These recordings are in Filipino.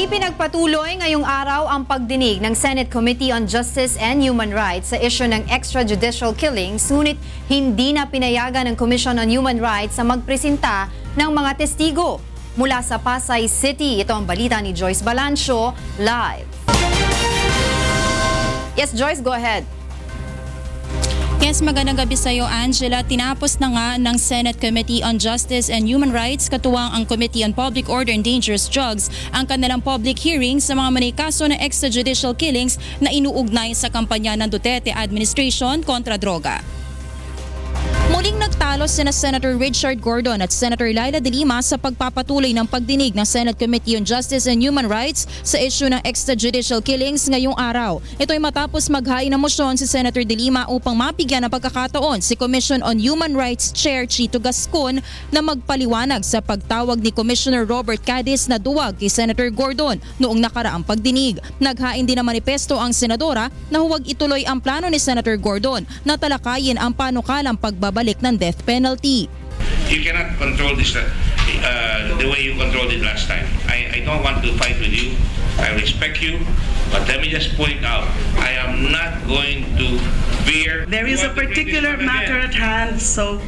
Ipinagpatuloy ngayong araw ang pagdinig ng Senate Committee on Justice and Human Rights sa issue ng extrajudicial killings, ngunit hindi na pinayagan ng Commission on Human Rights sa magpresenta ng mga testigo. Mula sa Pasay City, ito ang balita ni Joyce Balancio, live. Yes, Joyce, go ahead. Yes, magandang gabi sa iyo, Angela. Tinapos na nga ng Senate Committee on Justice and Human Rights, katuwang ang Committee on Public Order and Dangerous Drugs, ang kanilang public hearing sa mga may kaso ng extrajudicial killings na inuugnay sa kampanya ng Duterte administration kontra droga. Muling nagtalo sina Senator Richard Gordon at Senator Laila De Lima sa pagpapatuloy ng pagdinig ng Senate Committee on Justice and Human Rights sa issue ng extrajudicial killings ngayong araw. Ito ay matapos maghain ng motion si Senator De Lima upang mapigyan ng pagkakataon si Commission on Human Rights Chair Chito Gascon na magpaliwanag sa pagtawag ni Commissioner Robert Cadiz na duwag kay Senator Gordon noong nakaraang pagdinig. Naghain din ng manifesto ang senadora na huwag ituloy ang plano ni Senator Gordon na talakayin ang panukalang pagbabalik ng death penalty. You cannot control this the way you controlled it last time. I don't want to fight with you. I respect you. But let me just point out, I am not going to veer. There is a particular matter at hand, so...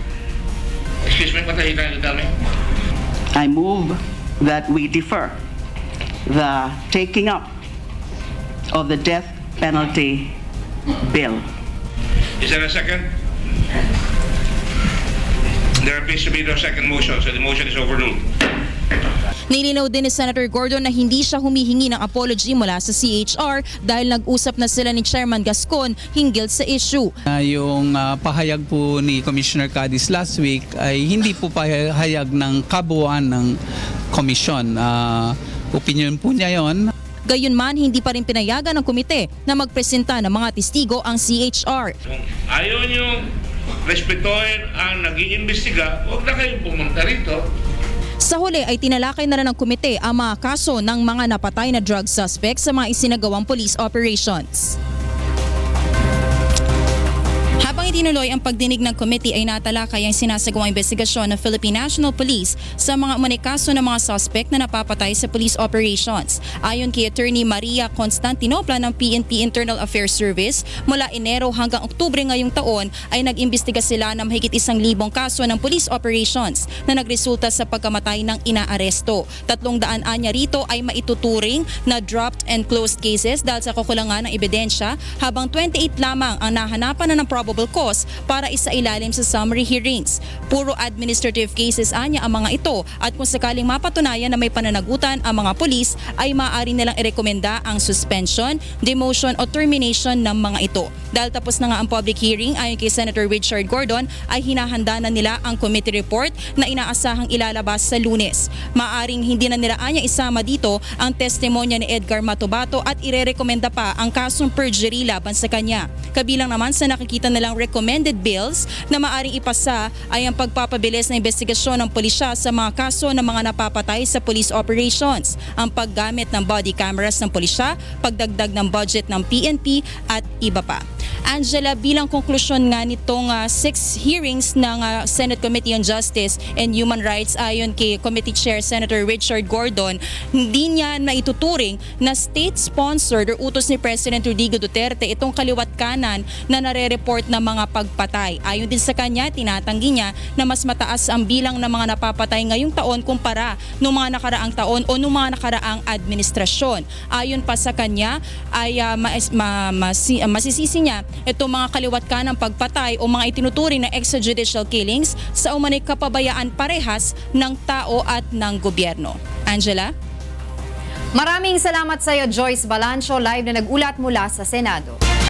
Excuse me, what are you trying to tell me? I move that we defer the taking up of the death penalty bill. Is there a second? There appears to be no second motion, so the motion is overruled. Nilinaw din ni Senator Gordon na hindi siya humihingi ng apology mula sa CHR dahil nag-usap na sila ni Chairman Gascon hinggil sa issue. Yung pahayag po ni Commissioner Cadiz last week ay hindi po pahayag ng kabuuan ng komisyon. Opinion po niya yon. Gayunman, hindi pa rin pinayagan ng komite na magpresenta ng mga testigo ang CHR. Kung ayaw nyo respetuhin ang nag-iimbestiga, huwag na kayong pumunta rito. Sa huli ay tinalakay na rin ng komite ang mga kaso ng mga napatay na drug suspects sa mga isinagawang police operations. Habang itinuloy ang pagdinig ng committee ay natalakay ang sinasagawang investigasyon ng Philippine National Police sa mga umanikaso ng mga suspect na napapatay sa police operations. Ayon kay Attorney Maria Constantinopla ng PNP Internal Affairs Service, mula Enero hanggang Oktubre ngayong taon ay nag-imbestiga sila ng mahigit 1,000 kaso ng police operations na nagresulta sa pagkamatay ng inaaresto. 300 anya rito ay maituturing na dropped and closed cases dahil sa kakulangan ng ebidensya, habang 28 lamang ang nahanapan na ng probable cause para isailalim sa summary hearings. Puro administrative cases anya ang mga ito, at kung sakaling mapatunayan na may pananagutan ang mga pulis ay maaari nilang irekomenda ang suspension, demotion o termination ng mga ito. Dahil tapos na nga ang public hearing, ayon kay Senator Richard Gordon ay hinahanda na nila ang committee report na inaasahang ilalabas sa Lunes. Maaring hindi na nila anya isama dito ang testimonya ni Edgar Matubato at irerekomenda pa ang kasong perjury laban sa kanya. Kabilang naman sa nakikita nilang recommended bills na maaring ipasa ay ang pagpapabilis na investigasyon ng pulisya sa mga kaso ng mga napapatay sa police operations, ang paggamit ng body cameras ng pulisya, pagdagdag ng budget ng PNP at iba pa. Angela, bilang konklusyon nga nitong 6 hearings ng Senate Committee on Justice and Human Rights, ayon kay Committee Chair Senator Richard Gordon, hindi niya naituturing na state-sponsored or utos ni President Rodrigo Duterte itong kaliwat kanan na nare-report na mga pagpatay. Ayon din sa kanya, tinatanggi niya na mas mataas ang bilang ng mga napapatay ngayong taon kumpara noong mga nakaraang taon o noong mga nakaraang administrasyon. Ayon pa sa kanya ay masisisi niya itong mga kaliwat kanang pagpatay o mga itinuturing na extrajudicial killings sa umanay kapabayaan parehas ng tao at ng gobyerno. Angela? Maraming salamat sa iyo, Joyce Balancio, live na nag-ulat mula sa Senado.